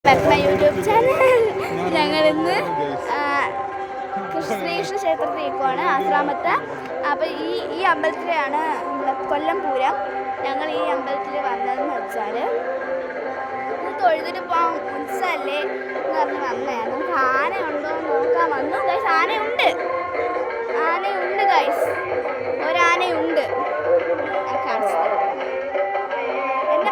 YouTube channel. ഞങ്ങളിന്ന് ശ്രീകൃഷ്ണ ക്ഷേത്രത്തിൽ നിൽക്കുവാണ്, ആശ്രാമത്ത്. അപ്പോൾ ഈ അമ്പലത്തിലാണ് നമ്മുടെ കൊല്ലം പൂരം. ഞങ്ങൾ ഈ അമ്പലത്തിൽ വന്നതെന്ന് വെച്ചാൽ തൊഴുതിട്ട് പോകാൻ ഉത്സവമല്ലേ എന്ന് പറഞ്ഞ് വന്നതാണ്. നമുക്ക് ആന ഉണ്ടോ എന്ന് നോക്കാൻ വന്നു. ഗൈസ്, ആനയുണ്ട് ഗൈസ്, ഒരാനയുണ്ട്. ഞാൻ കാണിച്ചു തരാം. എൻ്റെ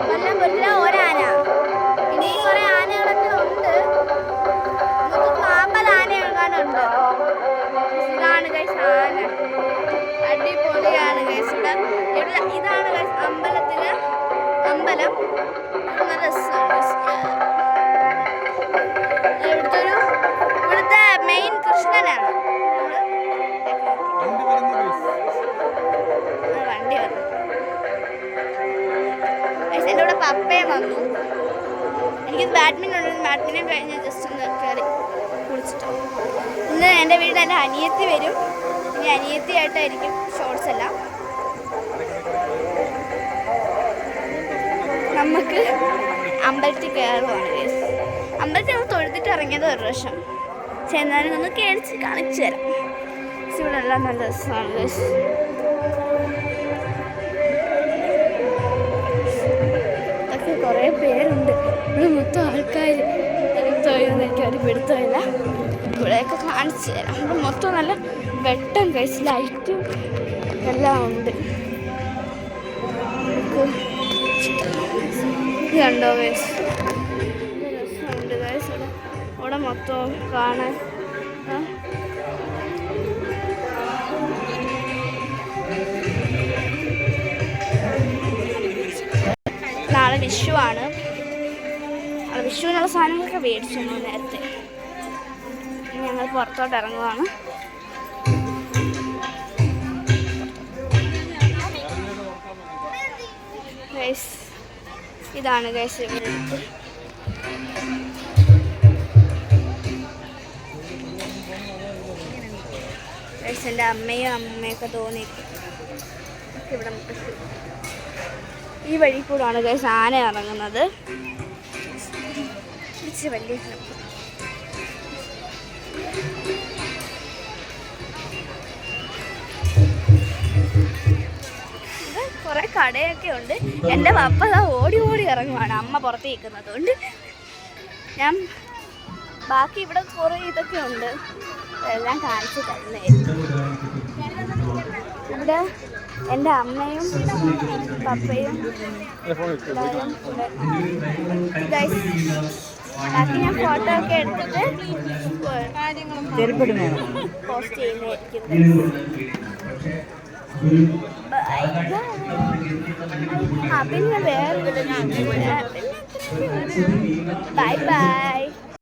കൊല്ലംപുരത്തിലെ ഒരാന. ഇനിയും കുറേ ആനകളൊക്കെ ഉണ്ട്. നമുക്ക് 40 ആനയെങ്ങാനുണ്ട്. ഇതാണ് ഗൈസ് ആന. അടിപൊളിയാണ് ഗൈസ്. ഇവിടെ ഇതാണ് ഗൈസ് അമ്പലം. നല്ല രസമാണ്. ഇവിടുത്തെ മെയിൻ കൃഷ്ണനാണ്. വണ്ടി വന്നു. എൻ്റെ കൂടെ പപ്പയും വന്നു. എനിക്ക് ബാഡ്മിൻ്റൺ കഴിഞ്ഞ് ജസ്റ്റ് ഒന്ന് കയറി കുളിച്ചിട്ട്. ഇന്ന് എൻ്റെ വീട്ടിൽ എൻ്റെ അനിയത്തി വരും. ഇനി അനിയത്തിയായിട്ടായിരിക്കും ഷോർട്സ് എല്ലാം. നമുക്ക് അമ്പലത്തിൽ കയറുവാണ് ഗൈസ്. അമ്പലത്തിൽ ഒന്ന് തൊഴുതിട്ട് ഇറങ്ങിയത് ഒരു പ്രാവശ്യം. ചെന്നാലും ഒന്ന് കേളിച്ച് കാണിച്ചു തരാം. ഇവിടെ എല്ലാം നല്ല രസമാണ് ഗൈസ്. ഇതൊക്കെ കുറേ പേരുണ്ട്. ഇവിടെ മൊത്തം ആൾക്കാർ തൊഴുന്ന് എനിക്ക് ഒരു പിടുത്തമില്ല. ഇവിടെയൊക്കെ കാണിച്ചു തരാം. ഇവിടെ മൊത്തം നല്ല വെട്ടം ഗൈസ്, ലൈറ്റും എല്ലാം ഉണ്ട്. കണ്ടോ ഗൈസ്, രസമുണ്ട് ഗൈസ്. ഇവിടെ മൊത്തം കാണാൻ. നാളെ വിഷുവാണ്. വിഷുവിനുള്ള സാധനങ്ങളൊക്കെ മേടിച്ചു നേരത്തെ. ഞങ്ങൾ പുറത്തോട്ട് ഇറങ്ങുവാണ്. ഗൈസ്, ഇതാണ് ഗൈസ് ഇവിടെ. ഗൈസ്, എൻ്റെ അമ്മയും അമ്മയൊക്കെ തോന്നിയിരിക്കും ഇവിടെ. ഈ വഴി കൂടാണ് ഗൈസ് ആന ഇറങ്ങുന്നത്. വലിയ കുറെ കടയൊക്കെ ഉണ്ട്. എൻ്റെ പപ്പ ഓടി ഇറങ്ങുവാണ്, അമ്മ പുറത്ത് നിൽക്കുന്നത് കൊണ്ട്. ഞാൻ ബാക്കി ഇവിടെ കുറേ ഇതൊക്കെ ഉണ്ട്, എല്ലാം കാണിച്ചു തരുന്നതായിരിക്കും. ഇവിടെ എൻ്റെ അമ്മയും പപ്പയും എല്ലാവരും കൂടെ. ബാക്കി ഞാൻ ഫോട്ടോ ഒക്കെ എടുത്തിട്ട് പോസ്റ്റ് ചെയ്യുന്നതായിരിക്കും. പിന്നെ വേറെ ബൈ ബൈ.